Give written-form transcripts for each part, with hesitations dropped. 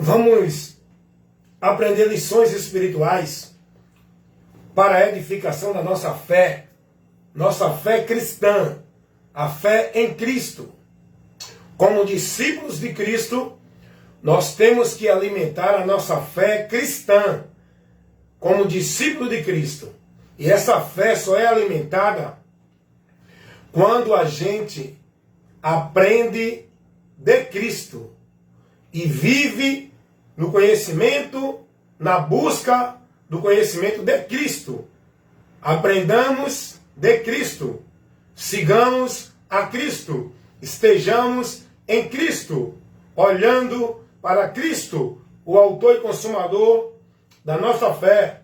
Vamos aprender lições espirituais para a edificação da nossa fé cristã, a fé em Cristo. Como discípulos de Cristo, nós temos que alimentar a nossa fé cristã, como discípulo de Cristo. E essa fé só é alimentada quando a gente aprende de Cristo e vive no conhecimento, na busca do conhecimento de Cristo. Aprendamos de Cristo, sigamos a Cristo, estejamos em Cristo, olhando para Cristo, o autor e consumador da nossa fé,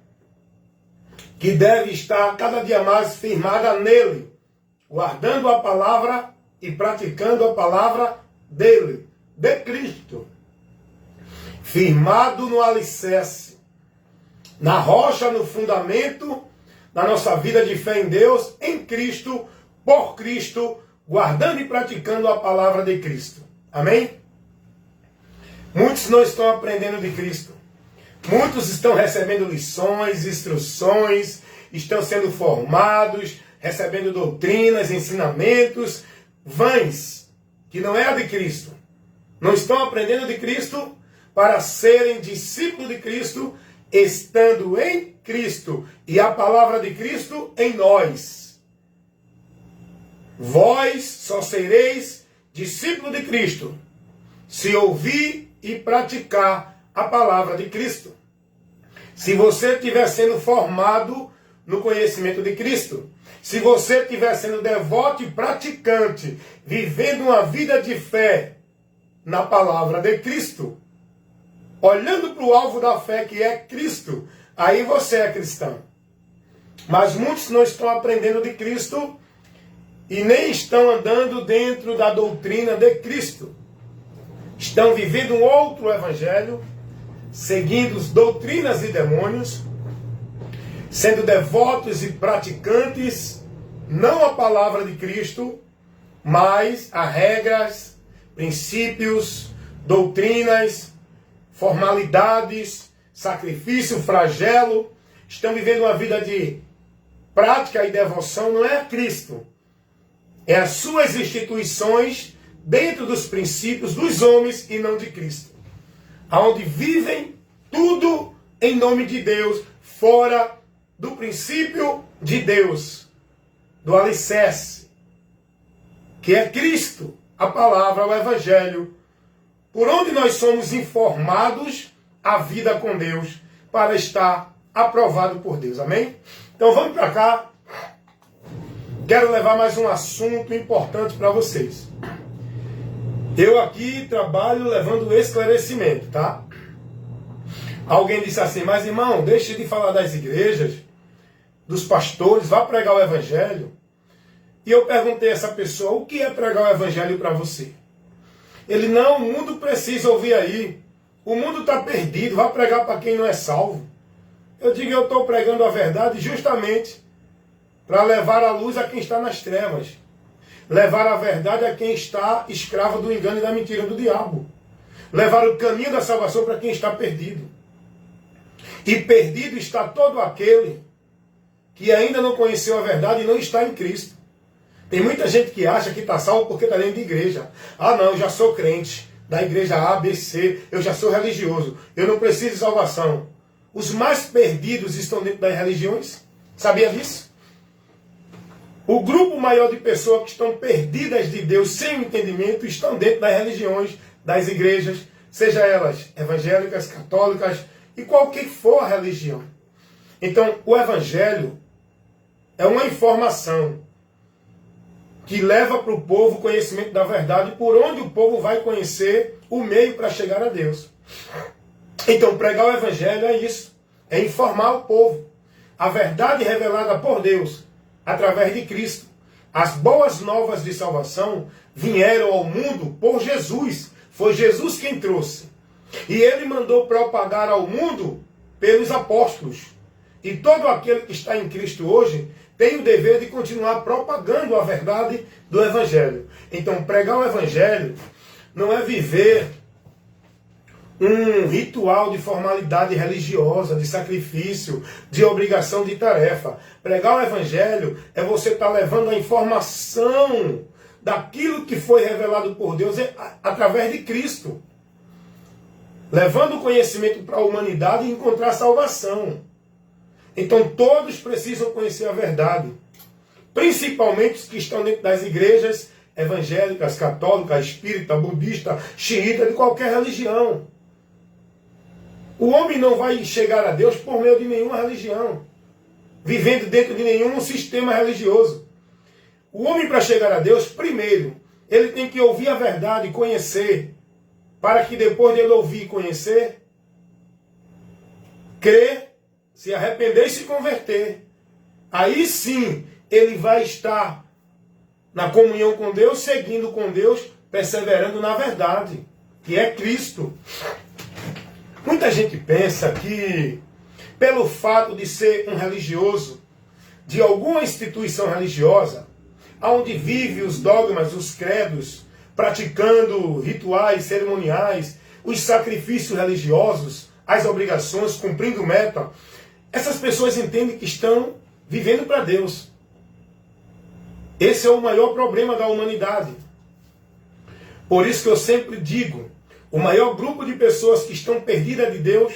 que deve estar cada dia mais firmada nele, guardando a palavra e praticando a palavra dele, de Cristo. Firmado no alicerce, na rocha, no fundamento da nossa vida de fé em Deus, em Cristo, por Cristo, guardando e praticando a palavra de Cristo. Amém? Muitos não estão aprendendo de Cristo. Muitos estão recebendo lições, instruções, estão sendo formados, recebendo doutrinas, ensinamentos vãs, que não é a de Cristo. Não estão aprendendo de Cristo para serem discípulos de Cristo, estando em Cristo e a palavra de Cristo em nós. Vós só sereis discípulos de Cristo se ouvir e praticar a palavra de Cristo. Se você estiver sendo formado no conhecimento de Cristo, se você estiver sendo devoto e praticante, vivendo uma vida de fé na palavra de Cristo, olhando para o alvo da fé que é Cristo, aí você é cristão. Mas muitos não estão aprendendo de Cristo e nem estão andando dentro da doutrina de Cristo. Estão vivendo um outro evangelho, seguindo doutrinas e demônios, sendo devotos e praticantes, não a palavra de Cristo, mas a regras, princípios, doutrinas, formalidades, sacrifício, flagelo. Estão vivendo uma vida de prática e devoção, não é a Cristo. É as suas instituições dentro dos princípios dos homens e não de Cristo. Onde vivem tudo em nome de Deus, fora do princípio de Deus, do alicerce, que é Cristo, a palavra, o evangelho, por onde nós somos informados a vida com Deus, para estar aprovado por Deus. Amém? Então vamos para cá. Quero levar mais um assunto importante para vocês. Eu aqui trabalho levando esclarecimento, tá? Alguém disse assim, mas irmão, deixe de falar das igrejas, dos pastores, vá pregar o evangelho. E eu perguntei a essa pessoa, o que é pregar o evangelho para você? Ele, não, o mundo precisa ouvir aí. O mundo está perdido, vá pregar para quem não é salvo. Eu digo, eu estou pregando a verdade justamente para levar a luz a quem está nas trevas. Levar a verdade a quem está escravo do engano e da mentira do diabo. Levar o caminho da salvação para quem está perdido. E perdido está todo aquele que ainda não conheceu a verdade e não está em Cristo. Tem muita gente que acha que está salvo porque está dentro de igreja. Ah não, eu já sou crente da igreja A, B, C, eu já sou religioso, eu não preciso de salvação. Os mais perdidos estão dentro das religiões. Sabia disso? O grupo maior de pessoas que estão perdidas de Deus sem entendimento estão dentro das religiões, das igrejas, seja elas evangélicas, católicas e qualquer que for a religião. Então, o evangelho é uma informação que leva para o povo o conhecimento da verdade, por onde o povo vai conhecer o meio para chegar a Deus. Então, pregar o evangelho é isso, é informar o povo. A verdade revelada por Deus, através de Cristo. As boas novas de salvação vieram ao mundo por Jesus. Foi Jesus quem trouxe. E ele mandou propagar ao mundo pelos apóstolos. E todo aquele que está em Cristo hoje tem o dever de continuar propagando a verdade do evangelho. Então, pregar o evangelho não é viver um ritual de formalidade religiosa, de sacrifício, de obrigação de tarefa. Pregar o Evangelho é você estar levando a informação daquilo que foi revelado por Deus através de Cristo. Levando o conhecimento para a humanidade e encontrar salvação. Então todos precisam conhecer a verdade. Principalmente os que estão dentro das igrejas evangélicas, católicas, espírita, budista, xiita, de qualquer religião. O homem não vai chegar a Deus por meio de nenhuma religião, vivendo dentro de nenhum sistema religioso. O homem, para chegar a Deus, primeiro, ele tem que ouvir a verdade e conhecer, para que depois dele ouvir e conhecer, crer, se arrepender e se converter. Aí sim, ele vai estar na comunhão com Deus, seguindo com Deus, perseverando na verdade, que é Cristo. Muita gente pensa que, pelo fato de ser um religioso, de alguma instituição religiosa, onde vive os dogmas, os credos, praticando rituais cerimoniais, os sacrifícios religiosos, as obrigações, cumprindo meta, essas pessoas entendem que estão vivendo para Deus. Esse é o maior problema da humanidade. Por isso que eu sempre digo, o maior grupo de pessoas que estão perdidas de Deus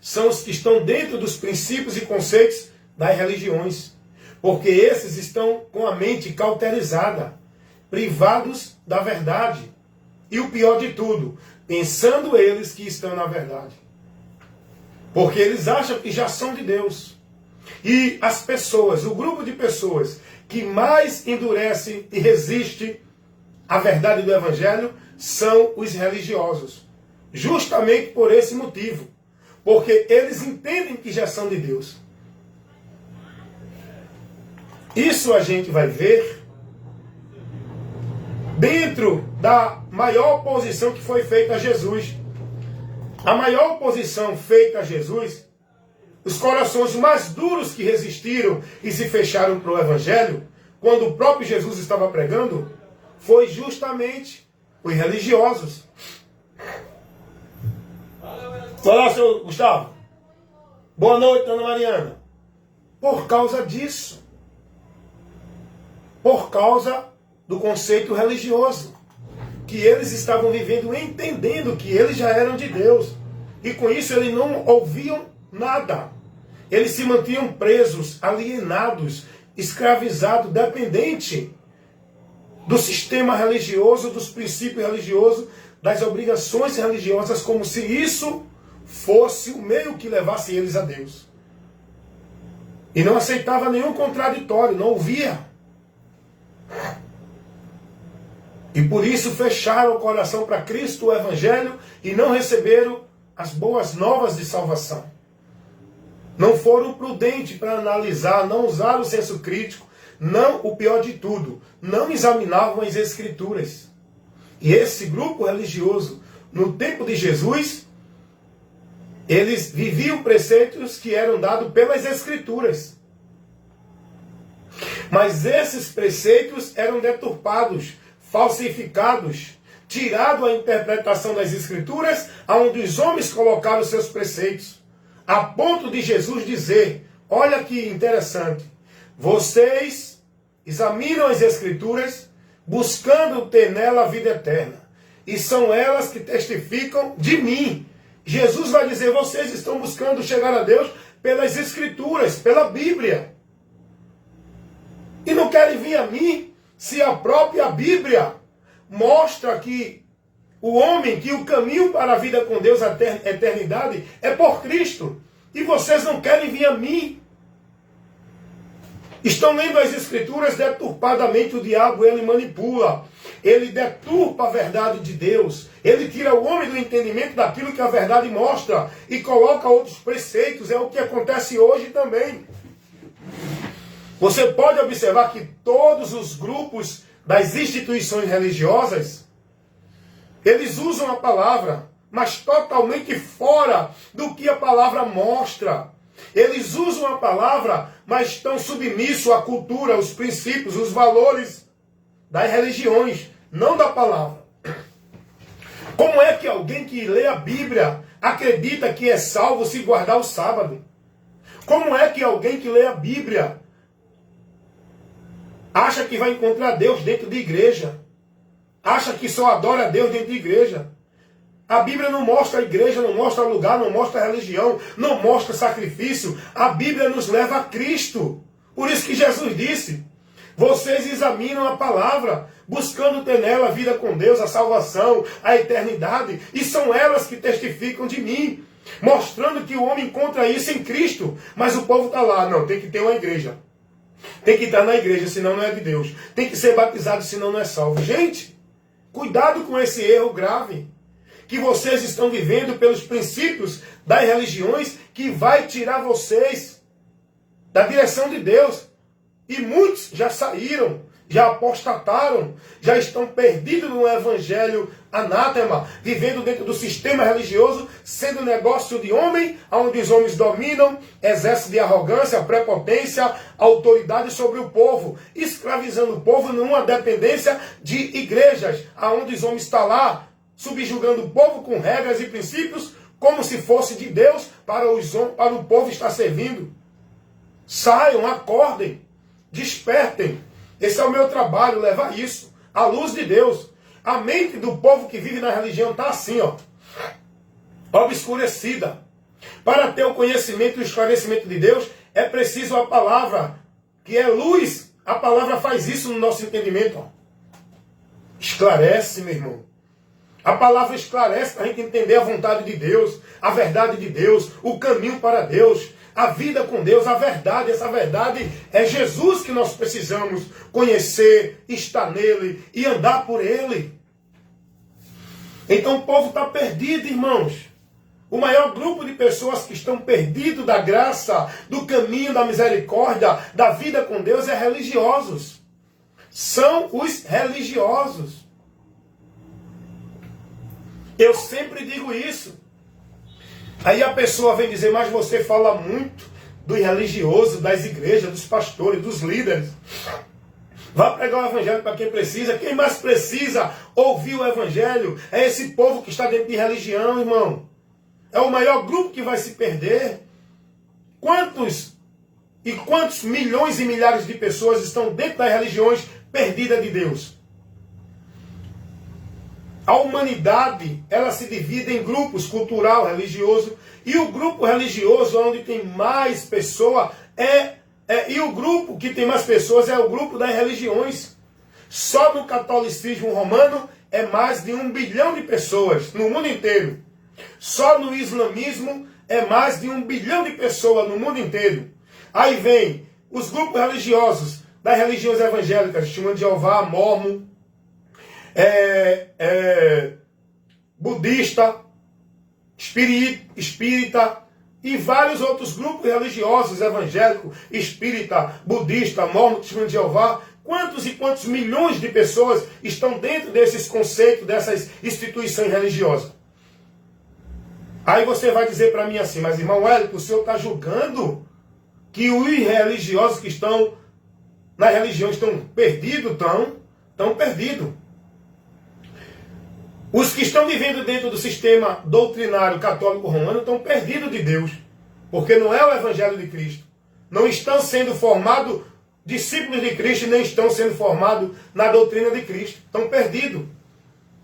são os que estão dentro dos princípios e conceitos das religiões. Porque esses estão com a mente cauterizada, privados da verdade. E o pior de tudo, pensando eles que estão na verdade. Porque eles acham que já são de Deus. E as pessoas, o grupo de pessoas que mais endurece e resiste à verdade do Evangelho são os religiosos. Justamente por esse motivo. Porque eles entendem que já são de Deus. Isso a gente vai ver dentro da maior oposição que foi feita a Jesus. A maior oposição feita a Jesus, os corações mais duros que resistiram e se fecharam para o Evangelho, quando o próprio Jesus estava pregando, foi justamente os religiosos. Olá, seu Gustavo. Boa noite, Ana Mariana. Por causa disso. Por causa do conceito religioso. Que eles estavam vivendo entendendo que eles já eram de Deus. E com isso eles não ouviam nada. Eles se mantinham presos, alienados, escravizados, dependentes do sistema religioso, dos princípios religiosos, das obrigações religiosas, como se isso fosse o meio que levasse eles a Deus. E não aceitava nenhum contraditório, não ouvia. E por isso fecharam o coração para Cristo, o Evangelho, e não receberam as boas novas de salvação. Não foram prudentes para analisar, não usaram o senso crítico, não, o pior de tudo, não examinavam as Escrituras. E esse grupo religioso, no tempo de Jesus, eles viviam preceitos que eram dados pelas Escrituras. Mas esses preceitos eram deturpados, falsificados, tirado a interpretação das Escrituras, aonde os homens colocaram seus preceitos, a ponto de Jesus dizer, olha que interessante, vocês examinam as Escrituras, buscando ter nela a vida eterna, e são elas que testificam de mim. Jesus vai dizer, vocês estão buscando chegar a Deus pelas Escrituras, pela Bíblia, e não querem vir a mim, se a própria Bíblia mostra que o homem, que o caminho para a vida com Deus, a eternidade, é por Cristo. E vocês não querem vir a mim. Estão lendo as Escrituras deturpadamente, o diabo, ele manipula. Ele deturpa a verdade de Deus. Ele tira o homem do entendimento daquilo que a verdade mostra e coloca outros preceitos. É o que acontece hoje também. Você pode observar que todos os grupos das instituições religiosas, eles usam a palavra, mas totalmente fora do que a palavra mostra. Eles usam a palavra, mas estão submissos à cultura, aos princípios, os valores das religiões, não da palavra. Como é que alguém que lê a Bíblia acredita que é salvo se guardar o sábado? Como é que alguém que lê a Bíblia acha que vai encontrar Deus dentro de igreja? Acha que só adora a Deus dentro de igreja? A Bíblia não mostra a igreja, não mostra lugar, não mostra a religião, não mostra sacrifício. A Bíblia nos leva a Cristo. Por isso que Jesus disse: vocês examinam a palavra, buscando ter nela a vida com Deus, a salvação, a eternidade, e são elas que testificam de mim, mostrando que o homem encontra isso em Cristo. Mas o povo está lá, não, tem que ter uma igreja. Tem que estar na igreja, senão não é de Deus. Tem que ser batizado, senão não é salvo. Gente, cuidado com esse erro grave que vocês estão vivendo pelos princípios das religiões, que vai tirar vocês da direção de Deus. E muitos já saíram, já apostataram, já estão perdidos no evangelho anátema, vivendo dentro do sistema religioso, sendo negócio de homem, onde os homens dominam, exercem de arrogância, prepotência, autoridade sobre o povo, escravizando o povo numa dependência de igrejas, onde os homens estão lá, subjugando o povo com regras e princípios, como se fosse de Deus, para o povo estar servindo. Saiam, acordem, despertem. Esse é o meu trabalho, levar isso à luz de Deus. A mente do povo que vive na religião está assim, ó, obscurecida. Para ter o conhecimento e o esclarecimento de Deus, é preciso a palavra, que é luz. A palavra faz isso no nosso entendimento. Ó. Esclarece, meu irmão. A palavra esclarece para a gente entender a vontade de Deus, a verdade de Deus, o caminho para Deus, a vida com Deus, a verdade. Essa verdade é Jesus que nós precisamos conhecer, estar nele e andar por ele. Então o povo está perdido, irmãos. O maior grupo de pessoas que estão perdidos da graça, do caminho, da misericórdia, da vida com Deus é religiosos. São os religiosos. Eu sempre digo isso. Aí a pessoa vem dizer, mas você fala muito dos religiosos, das igrejas, dos pastores, dos líderes. Vá pregar o evangelho para quem precisa. Quem mais precisa ouvir o evangelho é esse povo que está dentro de religião, irmão. É o maior grupo que vai se perder. Quantos milhões e milhares de pessoas estão dentro das religiões perdidas de Deus? A humanidade, ela se divide em grupos, cultural, religioso, e o grupo religioso, onde tem mais pessoas, e o grupo que tem mais pessoas é o grupo das religiões. Só no catolicismo romano é mais de 1 bilhão de pessoas, no mundo inteiro. Só no islamismo é mais de 1 bilhão de pessoas no mundo inteiro. Aí vem os grupos religiosos das religiões evangélicas, Testemunho de Jeová, Mórmon, budista, espírita e vários outros grupos religiosos, evangélico, espírita, budista, mórmon, Testemunho de Jeová. Quantos e quantos milhões de pessoas estão dentro desses conceitos, dessas instituições religiosas? Aí você vai dizer para mim assim, mas irmão Hélio, o senhor está julgando que os religiosos que estão na religião estão perdidos? Estão perdidos. Os que estão vivendo dentro do sistema doutrinário católico romano estão perdidos de Deus, porque não é o evangelho de Cristo. Não estão sendo formados discípulos de Cristo e nem estão sendo formados na doutrina de Cristo. Estão perdidos.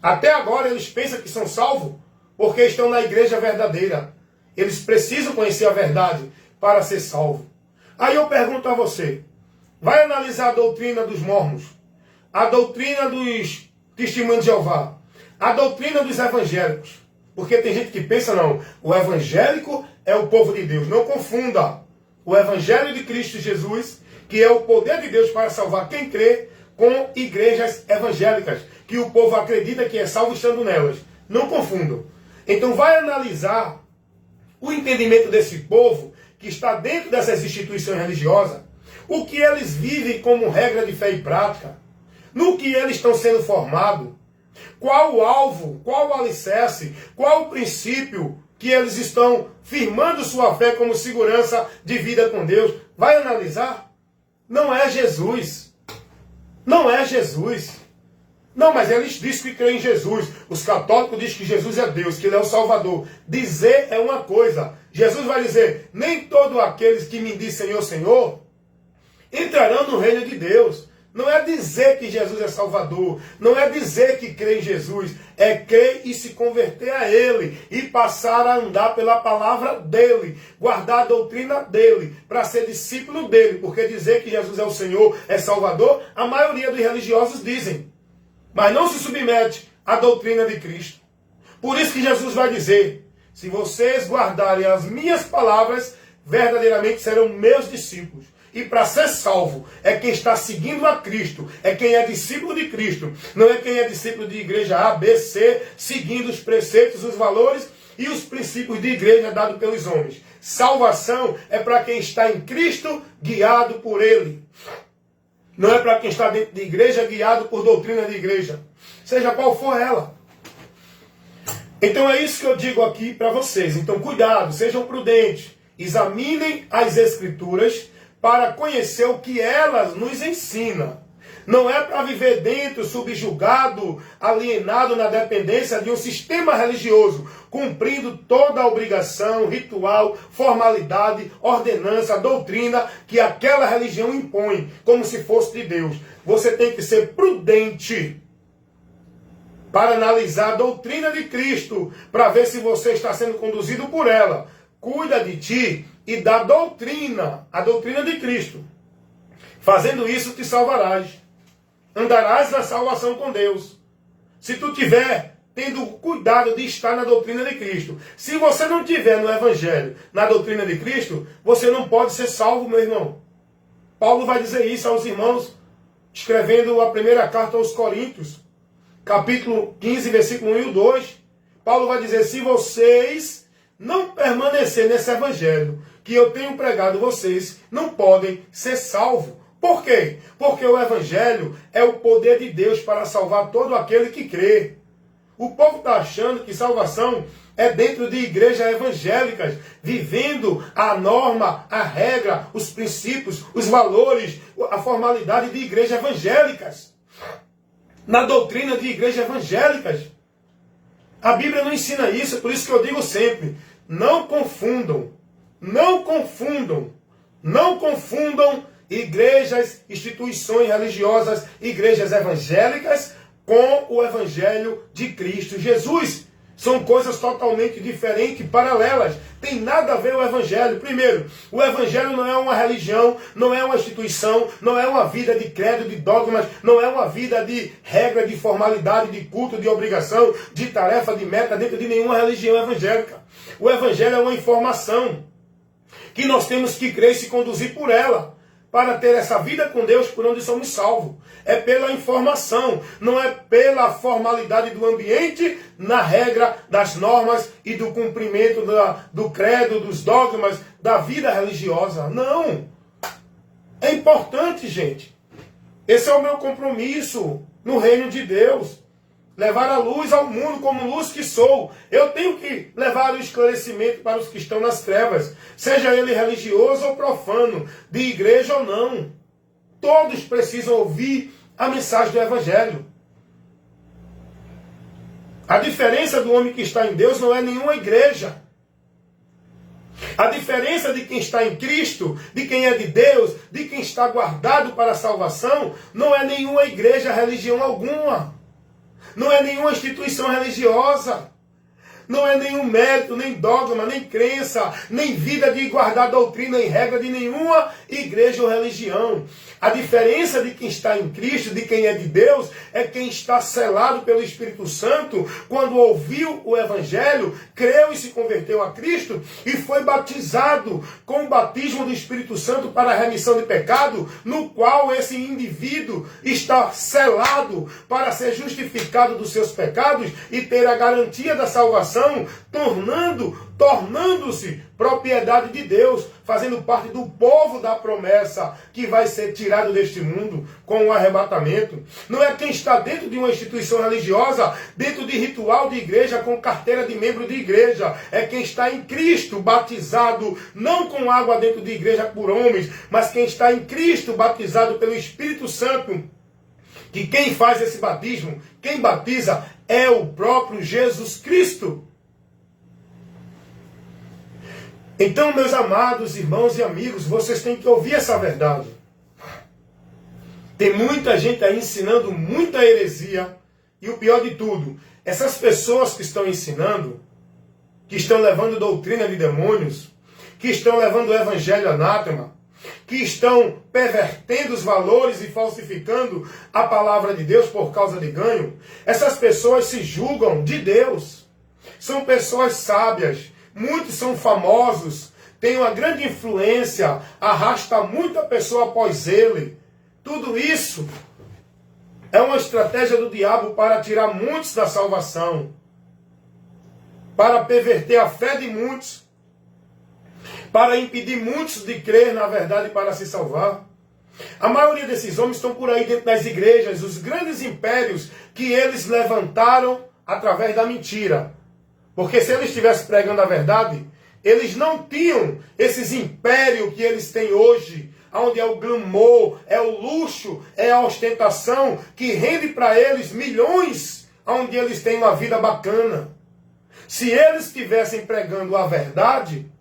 Até agora eles pensam que são salvos porque estão na igreja verdadeira. Eles precisam conhecer a verdade para ser salvos. Aí eu pergunto a você, vai analisar a doutrina dos mormons, a doutrina dos Testemunhos de Jeová, a doutrina dos evangélicos. Porque tem gente que pensa, não, o evangélico é o povo de Deus. Não confunda o evangelho de Cristo Jesus, que é o poder de Deus para salvar quem crê, com igrejas evangélicas, que o povo acredita que é salvo estando nelas. Não confundam. Então vai analisar o entendimento desse povo que está dentro dessas instituições religiosas, o que eles vivem como regra de fé e prática, no que eles estão sendo formados, qual o alvo, qual o alicerce, qual o princípio que eles estão firmando sua fé como segurança de vida com Deus. Vai analisar? Não é Jesus. Não é Jesus. Não, mas eles dizem que creem em Jesus. Os católicos dizem que Jesus é Deus, que Ele é o Salvador. Dizer é uma coisa. Jesus vai dizer, nem todos aqueles que me dizem Senhor, Senhor, entrarão no reino de Deus. Não é dizer que Jesus é Salvador, não é dizer que crê em Jesus, é crer e se converter a Ele, e passar a andar pela palavra dEle, guardar a doutrina dEle, para ser discípulo dEle, porque dizer que Jesus é o Senhor, é Salvador, a maioria dos religiosos dizem, mas não se submete à doutrina de Cristo. Por isso que Jesus vai dizer, se vocês guardarem as minhas palavras, verdadeiramente serão meus discípulos. E para ser salvo, é quem está seguindo a Cristo, é quem é discípulo de Cristo, não é quem é discípulo de igreja A, B, C, seguindo os preceitos, os valores e os princípios de igreja dados pelos homens. Salvação é para quem está em Cristo, guiado por Ele. Não é para quem está dentro de igreja, guiado por doutrina de igreja, seja qual for ela. Então é isso que eu digo aqui para vocês. Então cuidado, sejam prudentes, examinem as Escrituras, para conhecer o que elas nos ensinam. Não é para viver dentro, subjugado, alienado na dependência de um sistema religioso, cumprindo toda a obrigação, ritual, formalidade, ordenança, doutrina que aquela religião impõe, como se fosse de Deus. Você tem que ser prudente para analisar a doutrina de Cristo, para ver se você está sendo conduzido por ela. Cuida de ti e da doutrina, a doutrina de Cristo. Fazendo isso, te salvarás. Andarás na salvação com Deus. Se tu tiver tendo cuidado de estar na doutrina de Cristo. Se você não tiver no Evangelho, na doutrina de Cristo, você não pode ser salvo, meu irmão. Paulo vai dizer isso aos irmãos, escrevendo a primeira carta aos Coríntios, capítulo 15, versículo 1 e 2. Paulo vai dizer, se vocês não permanecer nesse evangelho que eu tenho pregado, vocês não podem ser salvos. Por quê? Porque o evangelho é o poder de Deus para salvar todo aquele que crê. O povo está achando que salvação é dentro de igrejas evangélicas, vivendo a norma, a regra, os princípios, os valores, a formalidade de igrejas evangélicas. Na doutrina de igrejas evangélicas. A Bíblia não ensina isso, por isso que eu digo sempre, não confundam igrejas, instituições religiosas, igrejas evangélicas com o Evangelho de Cristo Jesus. São coisas totalmente diferentes, paralelas. Tem nada a ver o Evangelho. Primeiro, o Evangelho não é uma religião, não é uma instituição, não é uma vida de credo, de dogmas, não é uma vida de regra, de formalidade, de culto, de obrigação, de tarefa, de meta, dentro de nenhuma religião evangélica. O Evangelho é uma informação que nós temos que crer e se conduzir por ela, para ter essa vida com Deus por onde somos salvos. É pela informação, não é pela formalidade do ambiente, na regra das normas e do cumprimento do credo, dos dogmas, da vida religiosa. Não! É importante, gente. Esse é o meu compromisso no reino de Deus. Levar a luz ao mundo como luz que sou. Eu tenho que levar o esclarecimento para os que estão nas trevas. Seja ele religioso ou profano, de igreja ou não. Todos precisam ouvir a mensagem do Evangelho. A diferença do homem que está em Deus não é nenhuma igreja. A diferença de quem está em Cristo, de quem é de Deus, de quem está guardado para a salvação, não é nenhuma igreja, religião alguma. Não é nenhuma instituição religiosa. Não é nenhum mérito, nem dogma, nem crença, nem vida de guardar doutrina e regra de nenhuma igreja ou religião. A diferença de quem está em Cristo, de quem é de Deus, é quem está selado pelo Espírito Santo, quando ouviu o Evangelho, creu e se converteu a Cristo, e foi batizado com o batismo do Espírito Santo para a remissão de pecado, no qual esse indivíduo está selado para ser justificado dos seus pecados e ter a garantia da salvação, tornando-se propriedade de Deus, fazendo parte do povo da promessa que vai ser tirado deste mundo com o arrebatamento. Não é quem está dentro de uma instituição religiosa, dentro de ritual de igreja, com carteira de membro de igreja. É quem está em Cristo, batizado, não com água dentro de igreja por homens, mas quem está em Cristo, batizado pelo Espírito Santo, que quem faz esse batismo, quem batiza, é o próprio Jesus Cristo. Então, meus amados irmãos e amigos, vocês têm que ouvir essa verdade. Tem muita gente aí ensinando muita heresia, e o pior de tudo, essas pessoas que estão ensinando, que estão levando doutrina de demônios, que estão levando o evangelho anátema, que estão pervertendo os valores e falsificando a palavra de Deus por causa de ganho, essas pessoas se julgam de Deus. São pessoas sábias, muitos são famosos, têm uma grande influência, arrasta muita pessoa após ele. Tudo isso é uma estratégia do diabo para tirar muitos da salvação, para perverter a fé de muitos, para impedir muitos de crer na verdade para se salvar. A maioria desses homens estão por aí dentro das igrejas, os grandes impérios que eles levantaram através da mentira. Porque se eles estivessem pregando a verdade, eles não tinham esses impérios que eles têm hoje, onde é o glamour, é o luxo, é a ostentação, que rende para eles milhões, onde eles têm uma vida bacana. Se eles estivessem pregando a verdade,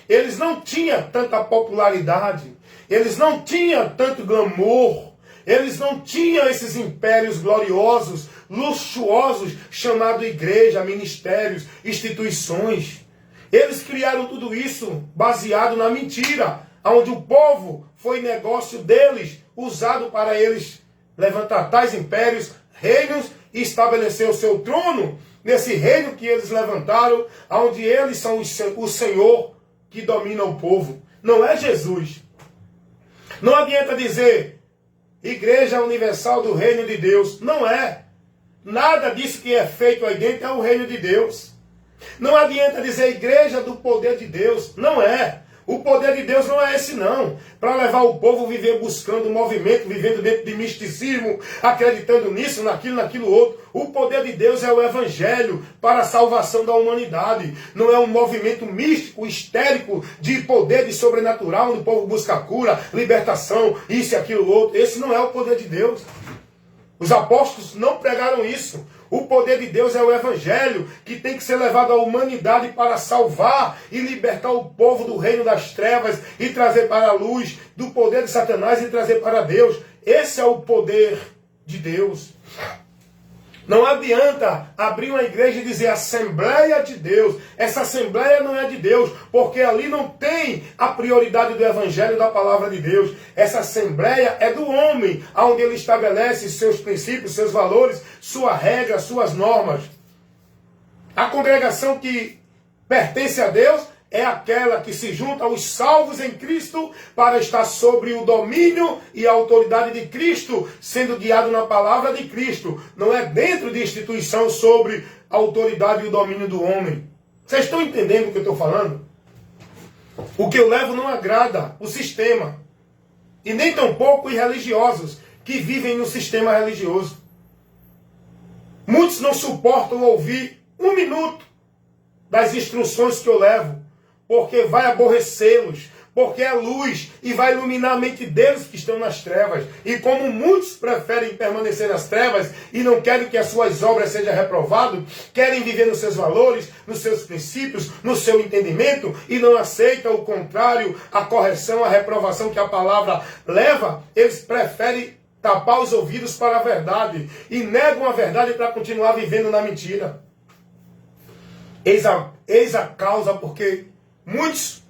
eles não tinham tanta popularidade, eles não tinham tanto glamour, eles não tinham esses impérios gloriosos, luxuosos, chamado igreja, ministérios, instituições. Eles criaram tudo isso baseado na mentira, onde o povo foi negócio deles, usado para eles levantar tais impérios, reinos, e estabelecer o seu trono nesse reino que eles levantaram, onde eles são o Senhor que domina o povo. Não é Jesus. Não adianta dizer Igreja Universal do Reino de Deus. Não é. Nada disso que é feito aí dentro é o reino de Deus. Não adianta dizer Igreja do Poder de Deus. Não é. O poder de Deus não é esse não. Para levar o povo a viver buscando movimento, vivendo dentro de misticismo, acreditando nisso, naquilo outro. O poder de Deus é o Evangelho para a salvação da humanidade. Não é um movimento místico, histérico, de poder de sobrenatural, onde o povo busca cura, libertação, isso e aquilo outro. Esse não é o poder de Deus. Os apóstolos não pregaram isso. O poder de Deus é o Evangelho, que tem que ser levado à humanidade para salvar e libertar o povo do reino das trevas e trazer para a luz do poder de Satanás e trazer para Deus. Esse é o poder de Deus. Não adianta abrir uma igreja e dizer Assembleia de Deus. Essa Assembleia não é de Deus, porque ali não tem a prioridade do Evangelho da Palavra de Deus. Essa Assembleia é do homem, onde ele estabelece seus princípios, seus valores, sua regra, suas normas. A congregação que pertence a Deus é aquela que se junta aos salvos em Cristo para estar sobre o domínio e a autoridade de Cristo, sendo guiado na palavra de Cristo. Não é dentro de instituição sobre a autoridade e o domínio do homem. Vocês estão entendendo o que eu estou falando? O que eu levo não agrada o sistema. E nem tampouco os religiosos que vivem no sistema religioso. Muitos não suportam ouvir um minuto das instruções que eu levo, porque vai aborrecê-los, porque é luz e vai iluminar a mente deles que estão nas trevas. E como muitos preferem permanecer nas trevas e não querem que as suas obras sejam reprovadas, querem viver nos seus valores, nos seus princípios, no seu entendimento, e não aceitam o contrário, a correção, a reprovação que a palavra leva, eles preferem tapar os ouvidos para a verdade e negam a verdade para continuar vivendo na mentira. Eis a causa porque muitos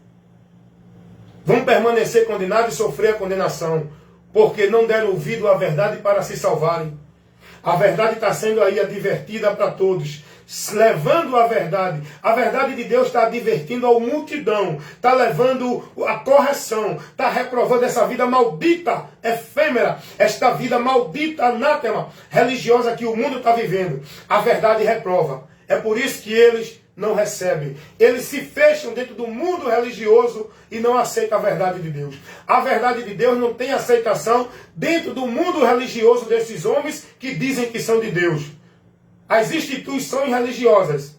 vão permanecer condenados e sofrer a condenação, porque não deram ouvido à verdade para se salvarem. A verdade está sendo aí advertida para todos, levando a verdade. A verdade de Deus está advertindo a multidão, está levando a correção, está reprovando essa vida maldita, efêmera, esta vida maldita, anátema, religiosa que o mundo está vivendo. A verdade reprova. É por isso que eles não recebem. Eles se fecham dentro do mundo religioso e não aceitam a verdade de Deus. A verdade de Deus não tem aceitação dentro do mundo religioso desses homens que dizem que são de Deus. As instituições religiosas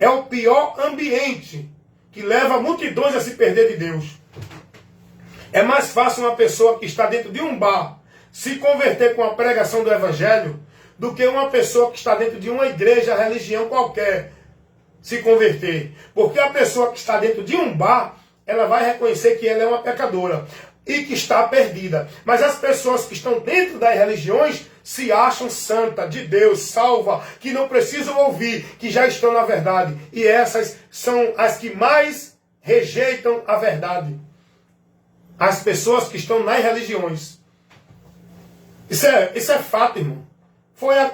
é o pior ambiente que leva multidões a se perder de Deus. É mais fácil uma pessoa que está dentro de um bar, se converter com a pregação do Evangelho do que uma pessoa que está dentro de uma igreja, religião qualquer, se converter. Porque a pessoa que está dentro de um bar, ela vai reconhecer que ela é uma pecadora e que está perdida. Mas as pessoas que estão dentro das religiões se acham santa, de Deus, salva, que não precisam ouvir, que já estão na verdade. E essas são as que mais rejeitam a verdade. As pessoas que estão nas religiões. Isso é fato, irmão.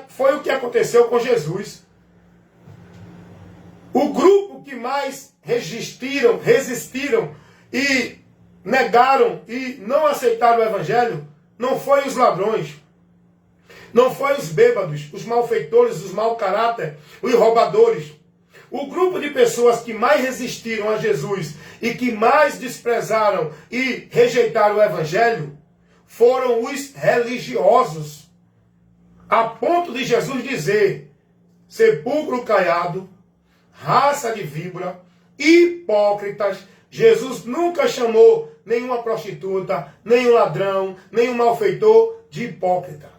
Foi o que aconteceu com Jesus. O grupo que mais resistiram e negaram e não aceitaram o Evangelho não foi os ladrões, não foi os bêbados, os malfeitores, os mau caráter, os roubadores. O grupo de pessoas que mais resistiram a Jesus e que mais desprezaram e rejeitaram o Evangelho foram os religiosos. A ponto de Jesus dizer: sepulcro caiado, raça de víbora, hipócritas. Jesus nunca chamou nenhuma prostituta, nenhum ladrão, nenhum malfeitor de hipócrita,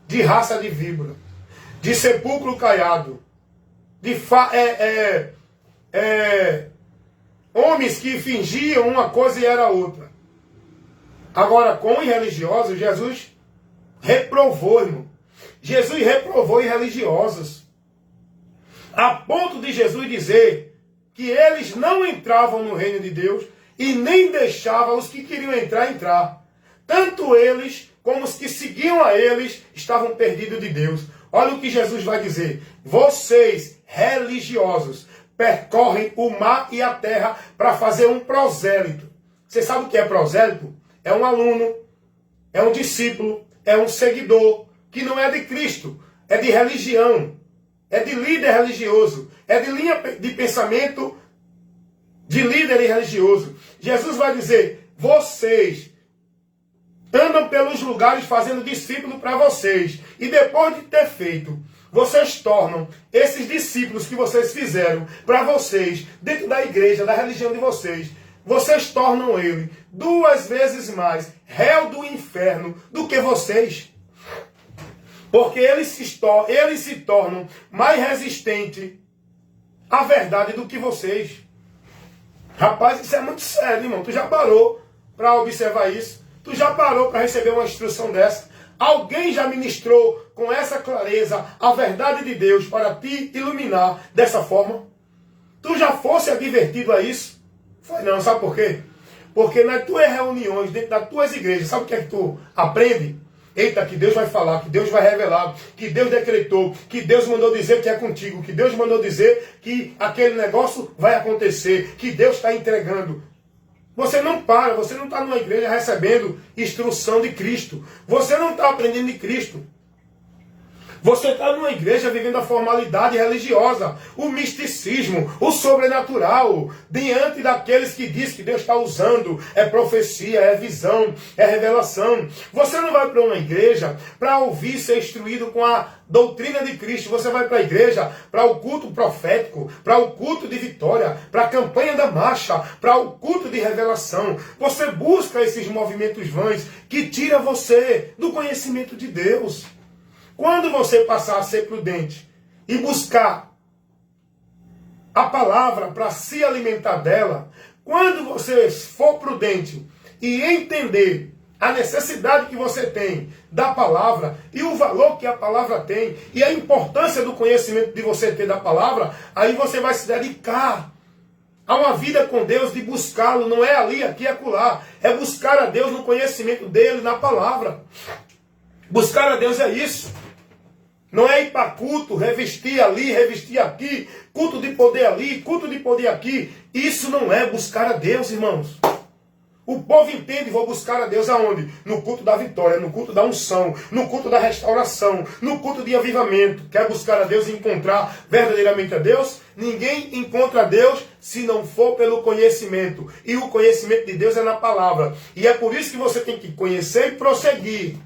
de raça de víbora, de sepulcro caiado, de homens que fingiam uma coisa e era outra. Agora, com os religiosos, Jesus reprovou, irmão. Jesus reprovou os religiosos, a ponto de Jesus dizer que eles não entravam no reino de Deus e nem deixavam os que queriam entrar. Tanto eles como os que seguiam a eles estavam perdidos de Deus. Olha o que Jesus vai dizer: vocês, religiosos, percorrem o mar e a terra para fazer um prosélito. Você sabe o que é prosélito? É um aluno, é um discípulo, é um seguidor, que não é de Cristo, é de religião, é de líder religioso, é de linha de pensamento de líder religioso. Jesus vai dizer: vocês andam pelos lugares fazendo discípulo para vocês, e depois de ter feito, vocês tornam esses discípulos que vocês fizeram para vocês, dentro da igreja, da religião de vocês, vocês tornam ele 2 vezes mais réu do inferno do que vocês. Porque eles se tornam mais resistentes à verdade do que vocês. Rapaz, isso é muito sério, irmão. Tu já parou para observar isso? Tu já parou para receber uma instrução dessa? Alguém já ministrou com essa clareza a verdade de Deus para te iluminar dessa forma? Tu já fosse advertido a isso? Foi não, sabe por quê? Porque nas tuas reuniões, dentro das tuas igrejas, sabe o que é que tu aprende? Eita, que Deus vai falar, que Deus vai revelar, que Deus decretou, que Deus mandou dizer que é contigo, que Deus mandou dizer que aquele negócio vai acontecer, que Deus está entregando. Você não para, você não está numa igreja recebendo instrução de Cristo. Você não está aprendendo de Cristo. Você está numa igreja vivendo a formalidade religiosa, o misticismo, o sobrenatural, diante daqueles que dizem que Deus está usando, é profecia, é visão, é revelação. Você não vai para uma igreja para ouvir, ser instruído com a doutrina de Cristo. Você vai para a igreja para o culto profético, para o culto de vitória, para a campanha da marcha, para o culto de revelação. Você busca esses movimentos vãs que tiram você do conhecimento de Deus. Quando você passar a ser prudente e buscar a palavra para se alimentar dela, quando você for prudente e entender a necessidade que você tem da palavra e o valor que a palavra tem e a importância do conhecimento de você ter da palavra, aí você vai se dedicar a uma vida com Deus, de buscá-lo. Não é ali, aqui, acolá. É buscar a Deus no conhecimento dele, na palavra. Buscar a Deus é isso. Não é ir para culto, revestir ali, revestir aqui, culto de poder ali, culto de poder aqui. Isso não é buscar a Deus, irmãos. O povo entende, vou buscar a Deus aonde? No culto da vitória, no culto da unção, no culto da restauração, no culto de avivamento. Quer buscar a Deus e encontrar verdadeiramente a Deus? Ninguém encontra a Deus se não for pelo conhecimento. E o conhecimento de Deus é na palavra. E é por isso que você tem que conhecer e prosseguir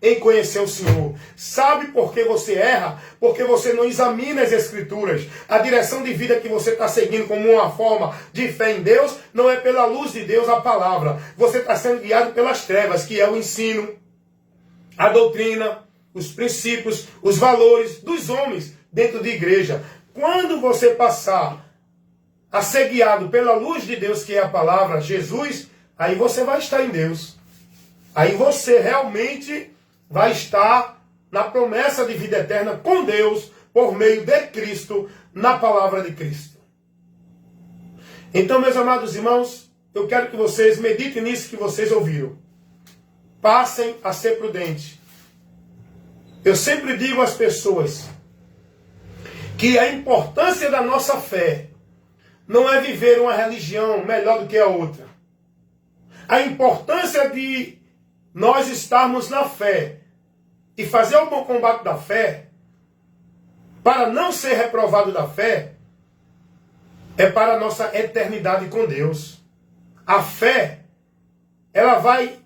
em conhecer o Senhor. Sabe por que você erra? Porque você não examina as Escrituras. A direção de vida que você está seguindo como uma forma de fé em Deus não é pela luz de Deus, a palavra. Você está sendo guiado pelas trevas, que é o ensino. a doutrina, os princípios, os valores dos homens dentro de igreja. Quando você passar a ser guiado pela luz de Deus, que é a palavra Jesus, aí você vai estar em Deus. Aí você realmente vai estar na promessa de vida eterna com Deus, por meio de Cristo, na palavra de Cristo. Então, meus amados irmãos, eu quero que vocês meditem nisso que vocês ouviram. Passem a ser prudentes. Eu sempre digo às pessoas que a importância da nossa fé não é viver uma religião melhor do que a outra. A importância de nós estarmos na fé e fazer o bom combate da fé, para não ser reprovado da fé, é para a nossa eternidade com Deus. A fé, ela vai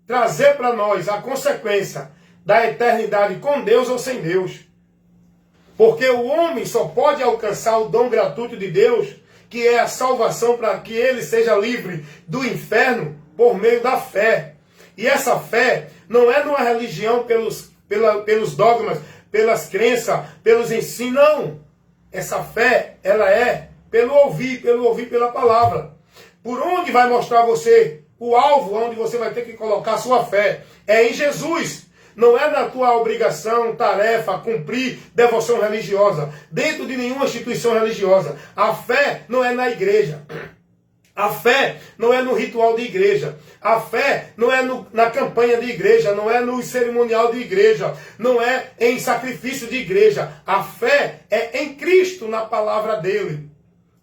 trazer para nós a consequência da eternidade com Deus ou sem Deus. Porque o homem só pode alcançar o dom gratuito de Deus, que é a salvação para que ele seja livre do inferno, por meio da fé. E essa fé não é numa religião pelos dogmas, pelas crenças, pelos ensinos, não. Essa fé, ela é pelo ouvir pela palavra. Por onde vai mostrar você o alvo, onde você vai ter que colocar a sua fé? É em Jesus. Não é na tua obrigação, tarefa, cumprir devoção religiosa, dentro de nenhuma instituição religiosa. A fé não é na igreja. A fé não é no ritual de igreja. A fé não é na campanha de igreja, não é no cerimonial de igreja, não é em sacrifício de igreja. A fé é em Cristo, na palavra dele.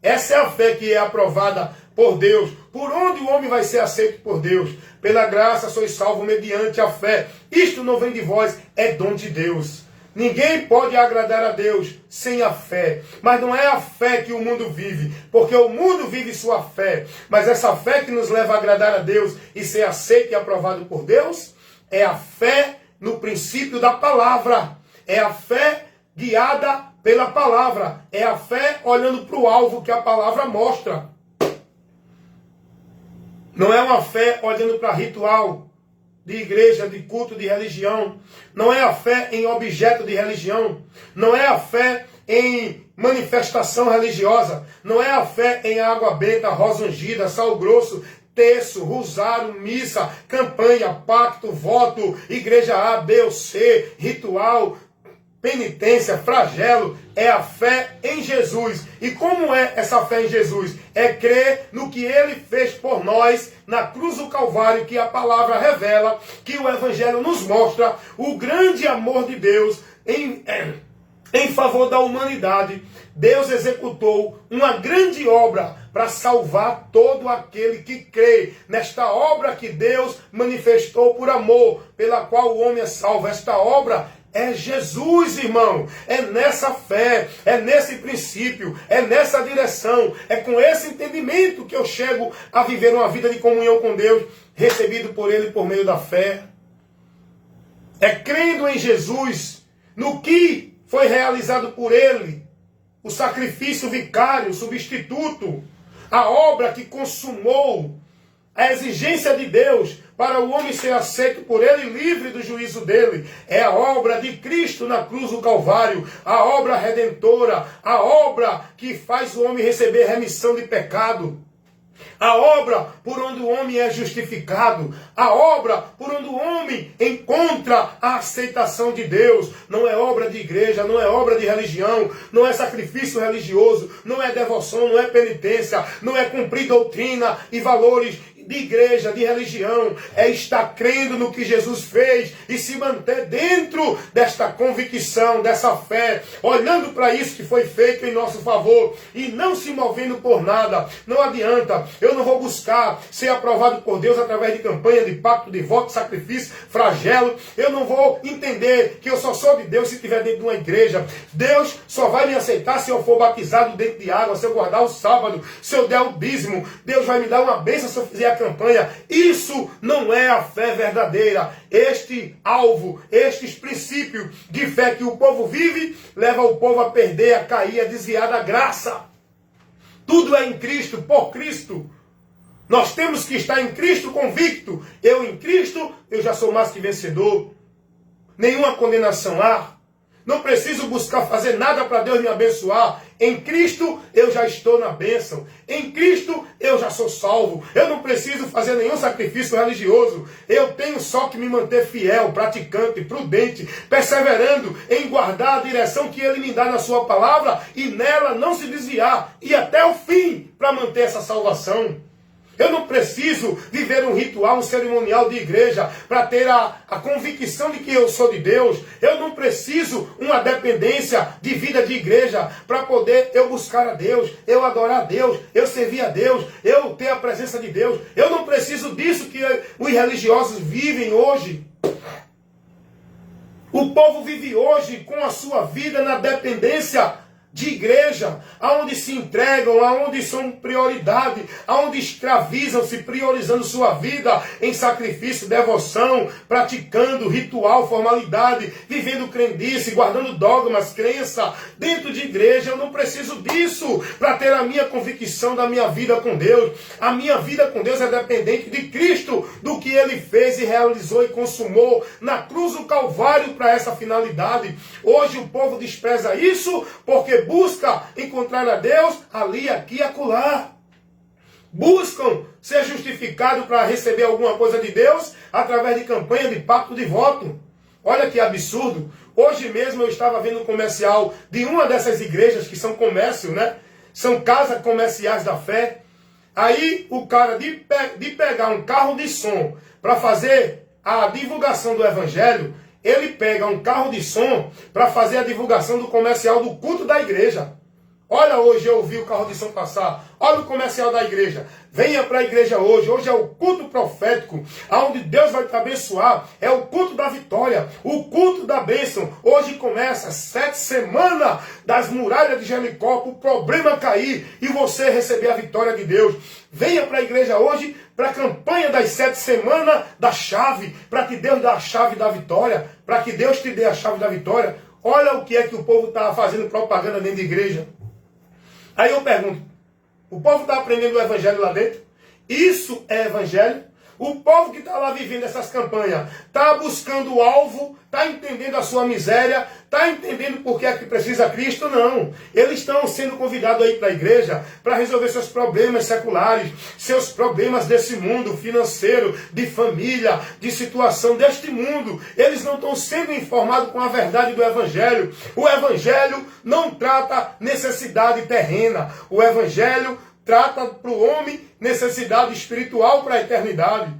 Essa é a fé que é aprovada por Deus. Por onde o homem vai ser aceito por Deus? Pela graça sois salvos mediante a fé. Isto não vem de vós, é dom de Deus. Ninguém pode agradar a Deus sem a fé. Mas não é a fé que o mundo vive, porque o mundo vive sua fé. Mas essa fé que nos leva a agradar a Deus e ser aceito e aprovado por Deus, é a fé no princípio da palavra. É a fé guiada pela palavra. É a fé olhando para o alvo que a palavra mostra. Não é uma fé olhando para ritual de igreja, de culto, de religião. Não é a fé em objeto de religião. Não é a fé em manifestação religiosa. Não é a fé em água benta, rosa ungida, sal grosso, terço, rosário, missa, campanha, pacto, voto, igreja A, B ou C, ritual, penitência, flagelo. É a fé em Jesus. E como é essa fé em Jesus? É crer no que ele fez por nós na cruz do Calvário, que a palavra revela, que o Evangelho nos mostra o grande amor de Deus em favor da humanidade. Deus executou uma grande obra para salvar todo aquele que crê nesta obra que Deus manifestou por amor, pela qual o homem é salvo. Esta obra é Jesus, irmão. É nessa fé, é nesse princípio, é nessa direção, é com esse entendimento que eu chego a viver uma vida de comunhão com Deus, recebido por Ele por meio da fé. É crendo em Jesus, no que foi realizado por Ele, o sacrifício vicário, substituto, a obra que consumou a exigência de Deus para o homem ser aceito por Ele, livre do juízo dele. É a obra de Cristo na cruz do Calvário, a obra redentora, a obra que faz o homem receber remissão de pecado, a obra por onde o homem é justificado, a obra por onde o homem encontra a aceitação de Deus. Não é obra de igreja, não é obra de religião, não é sacrifício religioso, não é devoção, não é penitência, não é cumprir doutrina e valores de igreja, de religião. É estar crendo no que Jesus fez e se manter dentro desta convicção, dessa fé, olhando para isso que foi feito em nosso favor e não se movendo por nada. Não adianta, eu não vou buscar ser aprovado por Deus através de campanha, de pacto, de voto, sacrifício, flagelo. Eu não vou entender que eu só sou de Deus se estiver dentro de uma igreja. Deus só vai me aceitar se eu for batizado dentro de água, se eu guardar o sábado, se eu der o dízimo. Deus vai me dar uma bênção se eu fizer a campanha. Isso não é a fé verdadeira. Este alvo, estes princípios de fé que o povo vive, leva o povo a perder, a cair, a desviar da graça. Tudo é em Cristo, por Cristo. Nós temos que estar em Cristo convicto. Eu em Cristo, eu já sou mais que vencedor. nenhuma condenação há. Não preciso buscar fazer nada para Deus me abençoar. Em Cristo eu já estou na bênção. Em Cristo eu já sou salvo. Eu não preciso fazer nenhum sacrifício religioso. Eu tenho só que me manter fiel, praticante, prudente, perseverando em guardar a direção que Ele me dá na sua palavra e nela não se desviar. E até o fim para manter essa salvação. Eu não preciso viver um ritual, um cerimonial de igreja para ter a convicção de que eu sou de Deus. Eu não preciso uma dependência de vida de igreja para poder eu buscar a Deus, eu adorar a Deus, eu servir a Deus, eu ter a presença de Deus. Eu não preciso disso que os religiosos vivem hoje. O povo vive hoje com a sua vida na dependência de igreja, aonde se entregam, aonde são prioridade, aonde escravizam-se, priorizando sua vida em sacrifício, devoção, praticando ritual, formalidade, vivendo crendice, guardando dogmas, crença dentro de igreja. Eu não preciso disso para ter a minha convicção da minha vida com Deus. A minha vida com Deus é dependente de Cristo, do que Ele fez e realizou e consumou na cruz do Calvário para essa finalidade. Hoje o povo despreza isso porque busca encontrar a Deus ali, aqui e acolá. Buscam ser justificados para receber alguma coisa de Deus através de campanha de pacto de voto. Olha que absurdo. Hoje mesmo eu estava vendo um comercial de uma dessas igrejas que são comércio, né? São casas comerciais da fé. Aí o cara de pegar um carro de som para fazer a divulgação do evangelho, ele pega um carro de som para fazer a divulgação do comercial do culto da igreja. Olha, hoje eu vi o carro de som passar. Olha o comercial da igreja. Venha para a igreja hoje. Hoje é o culto profético, onde Deus vai te abençoar. É o culto da vitória, o culto da bênção. Hoje começa 7 semanas das muralhas de Jericó, o problema cair e você receber a vitória de Deus. Venha para a igreja hoje para a campanha das 7 semanas da chave, para que Deus dê a chave da vitória, para que Deus te dê a chave da vitória. Olha o que é que o povo está fazendo propaganda dentro de igreja. Aí eu pergunto, o povo está aprendendo o evangelho lá dentro? Isso é evangelho? O povo que está lá vivendo essas campanhas, está buscando o alvo, está entendendo a sua miséria, está entendendo por que é que precisa Cristo? Não. Eles estão sendo convidados aí para a igreja para resolver seus problemas seculares, seus problemas desse mundo financeiro, de família, de situação deste mundo. Eles não estão sendo informados com a verdade do evangelho. O evangelho não trata necessidade terrena. O evangelho trata para o homem necessidade espiritual para a eternidade.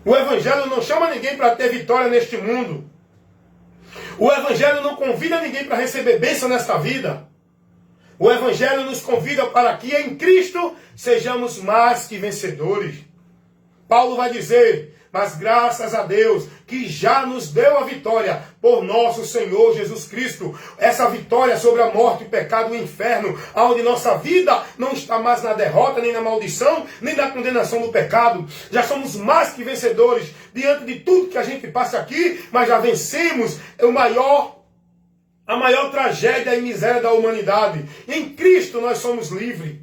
O evangelho não chama ninguém para ter vitória neste mundo. O evangelho não convida ninguém para receber bênção nesta vida. O evangelho nos convida para que em Cristo sejamos mais que vencedores. Paulo vai dizer, mas graças a Deus que já nos deu a vitória por nosso Senhor Jesus Cristo. Essa vitória sobre a morte, o pecado e o inferno, onde nossa vida não está mais na derrota, nem na maldição, nem na condenação do pecado. Já somos mais que vencedores diante de tudo que a gente passa aqui, mas já vencemos a maior tragédia e miséria da humanidade. Em Cristo nós somos livres.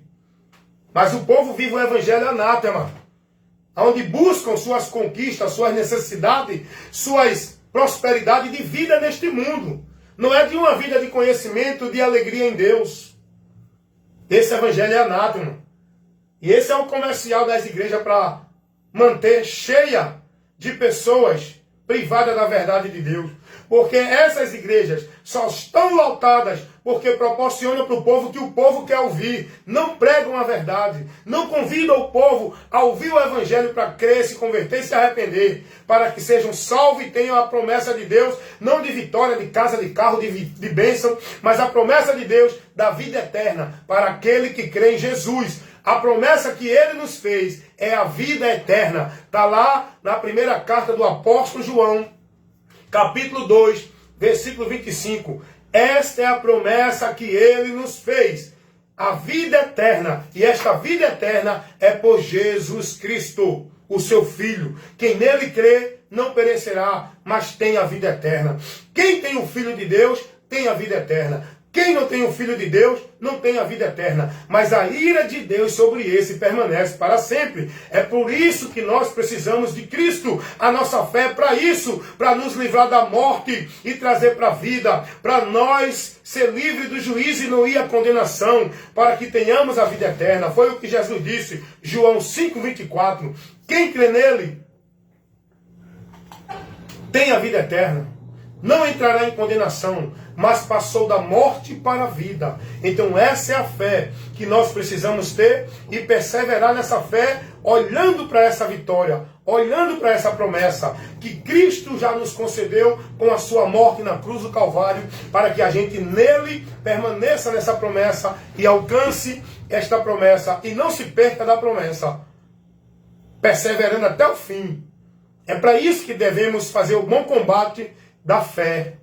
Mas o povo vive o evangelho anátema, onde buscam suas conquistas, suas necessidades, suas prosperidades de vida neste mundo. Não é de uma vida de conhecimento, de alegria em Deus. Esse evangelho é anátema. E esse é o comercial das igrejas para manter cheia de pessoas privadas da verdade de Deus. Porque essas igrejas só estão lotadas porque proporcionam para o povo que o povo quer ouvir. Não pregam a verdade. Não convidam o povo a ouvir o evangelho para crer, se converter e se arrepender. Para que sejam salvos e tenham a promessa de Deus, não de vitória, de casa, de carro, de bênção, mas a promessa de Deus da vida eterna para aquele que crê em Jesus. A promessa que Ele nos fez é a vida eterna. Está lá na primeira carta do apóstolo João, capítulo 2, versículo 25. Esta é a promessa que Ele nos fez, a vida eterna. E esta vida eterna é por Jesus Cristo, o seu Filho. Quem nele crê não perecerá, mas tem a vida eterna. Quem tem o Filho de Deus tem a vida eterna. Quem não tem o Filho de Deus não tem a vida eterna, mas a ira de Deus sobre esse permanece para sempre. É por isso que nós precisamos de Cristo. A nossa fé é para isso, para nos livrar da morte e trazer para a vida, para nós ser livres do juízo e não ir à condenação, para que tenhamos a vida eterna. Foi o que Jesus disse, João 5,24. Quem crê nele tem a vida eterna. Não entrará em condenação, mas passou da morte para a vida. Então essa é a fé que nós precisamos ter e perseverar nessa fé, olhando para essa vitória, olhando para essa promessa que Cristo já nos concedeu com a sua morte na cruz do Calvário, para que a gente nele permaneça nessa promessa e alcance esta promessa e não se perca da promessa, perseverando até o fim. É para isso que devemos fazer o bom combate da fé.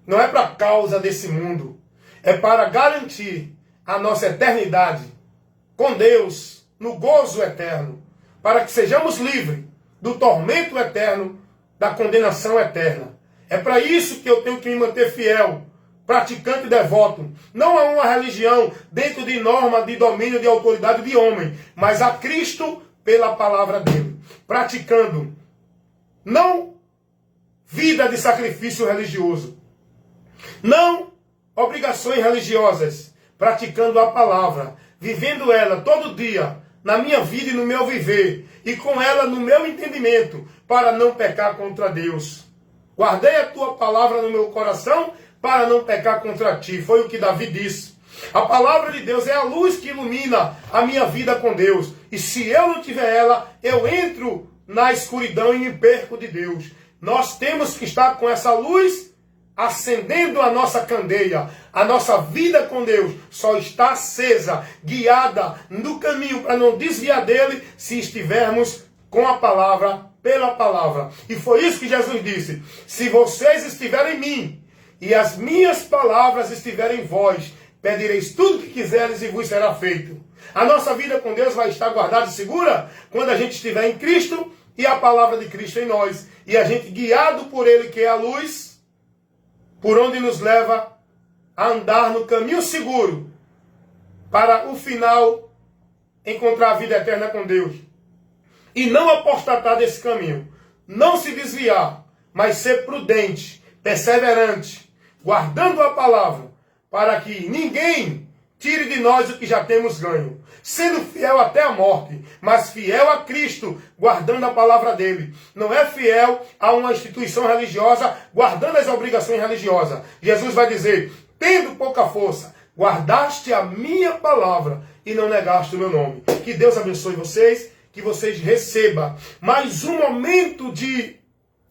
Não é para a causa desse mundo. É para garantir a nossa eternidade com Deus, no gozo eterno. Para que sejamos livres do tormento eterno, da condenação eterna. É para isso que eu tenho que me manter fiel, praticante e devoto. Não a uma religião dentro de norma, de domínio, de autoridade de homem, mas a Cristo pela palavra dele. Praticando não vida de sacrifício religioso, não obrigações religiosas, praticando a palavra, vivendo ela todo dia, na minha vida e no meu viver, e com ela no meu entendimento, para não pecar contra Deus. Guardei a tua palavra no meu coração, para não pecar contra ti. Foi o que Davi disse. A palavra de Deus é a luz que ilumina a minha vida com Deus. E se eu não tiver ela, eu entro na escuridão e me perco de Deus. Nós temos que estar com essa luz acendendo a nossa candeia. A nossa vida com Deus só está acesa, guiada no caminho para não desviar dele, se estivermos com a palavra, pela palavra. E foi isso que Jesus disse: se vocês estiverem em mim e as minhas palavras estiverem em vós, pedireis tudo o que quiseres e vos será feito. A nossa vida com Deus vai estar guardada e segura quando a gente estiver em Cristo e a palavra de Cristo em nós. E a gente guiado por Ele, que é a luz, por onde nos leva a andar no caminho seguro para o final encontrar a vida eterna com Deus. E não apostatar desse caminho. Não se desviar, mas ser prudente, perseverante, guardando a palavra, para que ninguém tire de nós o que já temos ganho. Sendo fiel até a morte, mas fiel a Cristo, guardando a palavra dele. Não é fiel a uma instituição religiosa, guardando as obrigações religiosas. Jesus vai dizer: tendo pouca força, guardaste a minha palavra e não negaste o meu nome. Que Deus abençoe vocês, que vocês recebam mais um momento de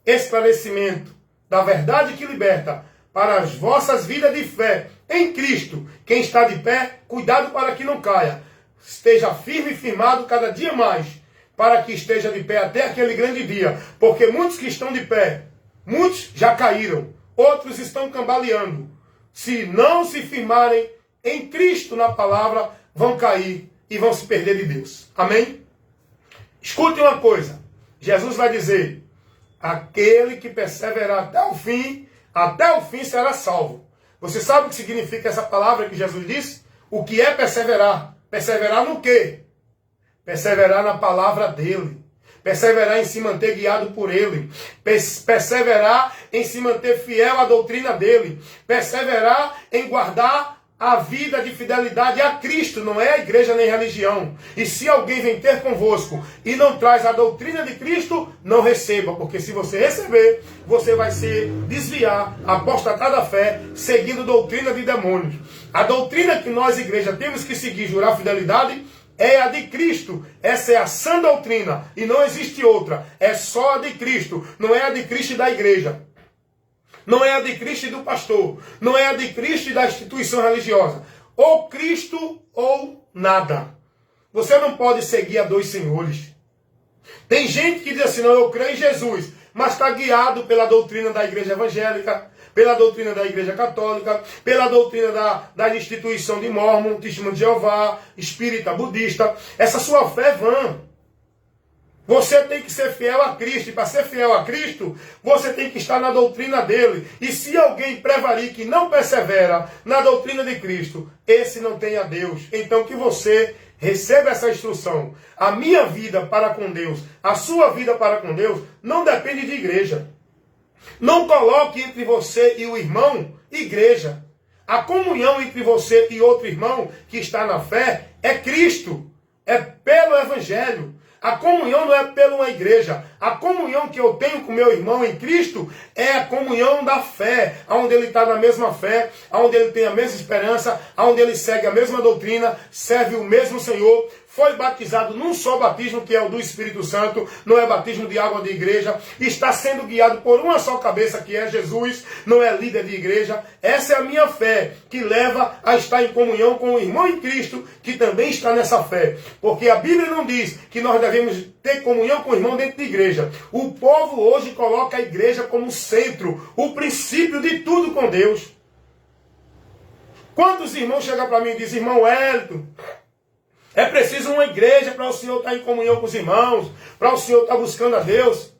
esclarecimento da verdade que liberta para as vossas vidas de fé em Cristo. Quem está de pé, cuidado para que não caia. Esteja firme e firmado cada dia mais, para que esteja de pé até aquele grande dia. Porque muitos que estão de pé, muitos já caíram, outros estão cambaleando. Se não se firmarem em Cristo na palavra, vão cair e vão se perder de Deus. Amém? Escute uma coisa. Jesus vai dizer: aquele que perseverar até o fim será salvo. Você sabe o que significa essa palavra que Jesus disse? O que é perseverar? Perseverar no quê? Perseverar na palavra dele. Perseverar em se manter guiado por ele. Perseverar em se manter fiel à doutrina dele. Perseverar em guardar a vida de fidelidade a Cristo, não é a igreja nem religião. E se alguém vem ter convosco e não traz a doutrina de Cristo, não receba, porque se você receber, você vai se desviar, apostatar da fé, seguindo doutrina de demônios. A doutrina que nós, igreja, temos que seguir, jurar fidelidade, é a de Cristo. Essa é a sã doutrina e não existe outra. É só a de Cristo, não é a de Cristo e da igreja. Não é a de Cristo e do pastor. Não é a de Cristo e da instituição religiosa. Ou Cristo ou nada. Você não pode seguir a dois senhores. Tem gente que diz assim: não, eu creio em Jesus, mas está guiado pela doutrina da igreja evangélica, pela doutrina da igreja católica, pela doutrina da instituição de Mórmon, Testemunho de Jeová, espírita, budista. Essa sua fé é vã. Você tem que ser fiel a Cristo. E para ser fiel a Cristo, você tem que estar na doutrina dele. E se alguém prevalir que não persevera na doutrina de Cristo, esse não tem a Deus. Então que você receba essa instrução. A minha vida para com Deus, a sua vida para com Deus, não depende de igreja. Não coloque entre você e o irmão igreja. A comunhão entre você e outro irmão que está na fé é Cristo. É pelo Evangelho. A comunhão não é pela uma igreja. A comunhão que eu tenho com meu irmão em Cristo é a comunhão da fé, onde ele está na mesma fé, onde ele tem a mesma esperança, onde ele segue a mesma doutrina, serve o mesmo Senhor, foi batizado num só batismo, que é o do Espírito Santo, não é batismo de água de igreja, está sendo guiado por uma só cabeça, que é Jesus, não é líder de igreja. Essa é a minha fé, que leva a estar em comunhão com o irmão em Cristo, que também está nessa fé. Porque a Bíblia não diz que nós devemos ter comunhão com o irmão dentro de igreja. O povo hoje coloca a igreja como centro, o princípio de tudo com Deus. Quantos irmãos chegam para mim e dizem: irmão Hélito, é preciso uma igreja para o senhor estar em comunhão com os irmãos, para o senhor estar buscando a Deus.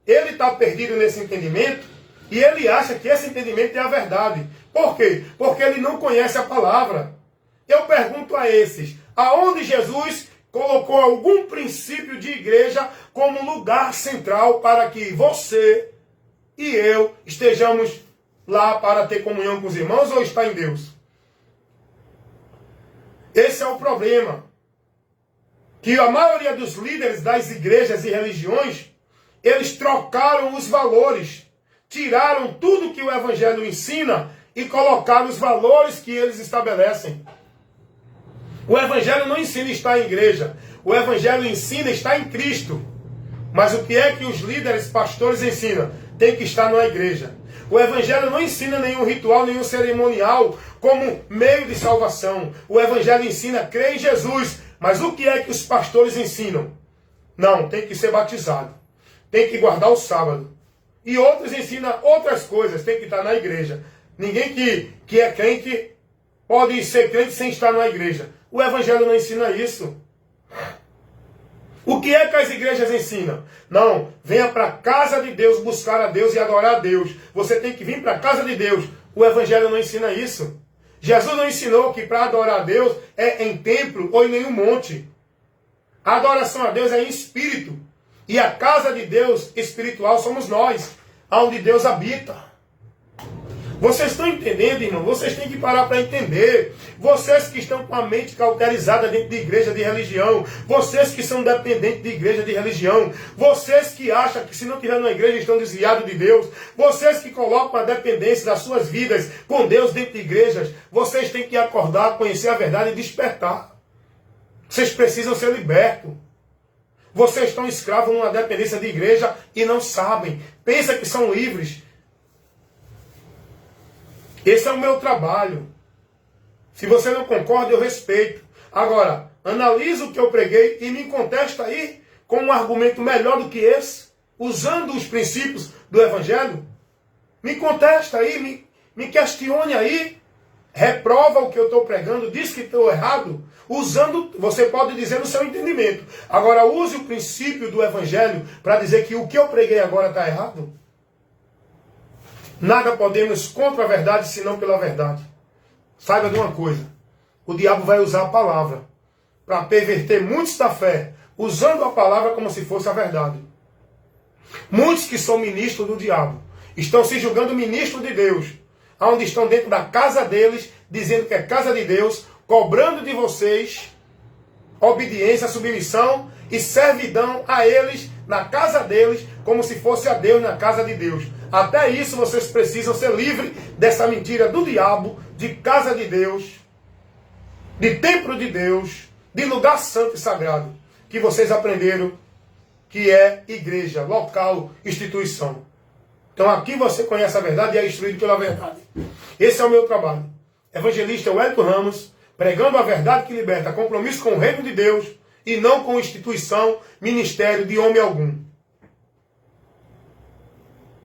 Ele está perdido nesse entendimento e ele acha que esse entendimento é a verdade. Por quê? Porque ele não conhece a palavra. Eu pergunto a esses: aonde Jesus colocou algum princípio de igreja como lugar central para que você e eu estejamos lá para ter comunhão com os irmãos, ou está em Deus? Esse é o problema. Que a maioria dos líderes das igrejas e religiões, eles trocaram os valores. Tiraram tudo que o Evangelho ensina e colocaram os valores que eles estabelecem. O Evangelho não ensina estar em igreja. O Evangelho ensina estar em Cristo. Mas o que é que os líderes, pastores ensinam? Tem que estar na igreja. O Evangelho não ensina nenhum ritual, nenhum cerimonial como meio de salvação. O Evangelho ensina crer em Jesus. Mas o que é que os pastores ensinam? Não, tem que ser batizado. Tem que guardar o sábado. E outros ensinam outras coisas. Tem que estar na igreja. Ninguém que é crente pode ser crente sem estar na igreja. O Evangelho não ensina isso. O que é que as igrejas ensinam? Não, venha para a casa de Deus buscar a Deus e adorar a Deus. Você tem que vir para a casa de Deus. O Evangelho não ensina isso. Jesus não ensinou que para adorar a Deus é em templo ou em nenhum monte. A adoração a Deus é em espírito. E a casa de Deus espiritual somos nós, onde Deus habita. Vocês estão entendendo, irmão? Vocês têm que parar para entender. Vocês que estão com a mente cauterizada dentro de igreja de religião. Vocês que são dependentes de igreja de religião. Vocês que acham que se não estiver na igreja estão desviados de Deus. Vocês que colocam a dependência das suas vidas com Deus dentro de igrejas. Vocês têm que acordar, conhecer a verdade e despertar. Vocês precisam ser libertos. Vocês estão escravos numa dependência de igreja e não sabem. Pensam que são livres. Esse é o meu trabalho. Se você não concorda, eu respeito. Agora, analisa o que eu preguei e me contesta aí com um argumento melhor do que esse, usando os princípios do Evangelho. Me contesta aí, me questione aí, reprova o que eu estou pregando, diz que estou errado, usando, você pode dizer no seu entendimento. Agora, use o princípio do Evangelho para dizer que o que eu preguei agora está errado. Nada podemos contra a verdade, senão pela verdade. Saiba de uma coisa. O diabo vai usar a palavra para perverter muitos da fé, usando a palavra como se fosse a verdade. Muitos que são ministros do diabo estão se julgando ministros de Deus, onde estão dentro da casa deles, dizendo que é casa de Deus, cobrando de vocês obediência, submissão e servidão a eles na casa deles, como se fosse a Deus na casa de Deus. Até isso vocês precisam ser livres dessa mentira do diabo, de casa de Deus, de templo de Deus, de lugar santo e sagrado, que vocês aprenderam que é igreja, local, instituição. Então aqui você conhece a verdade e é instruído pela verdade. Esse é o meu trabalho. Evangelista Hélito Ramos, pregando a verdade que liberta, compromisso com o reino de Deus e não com instituição, ministério de homem algum.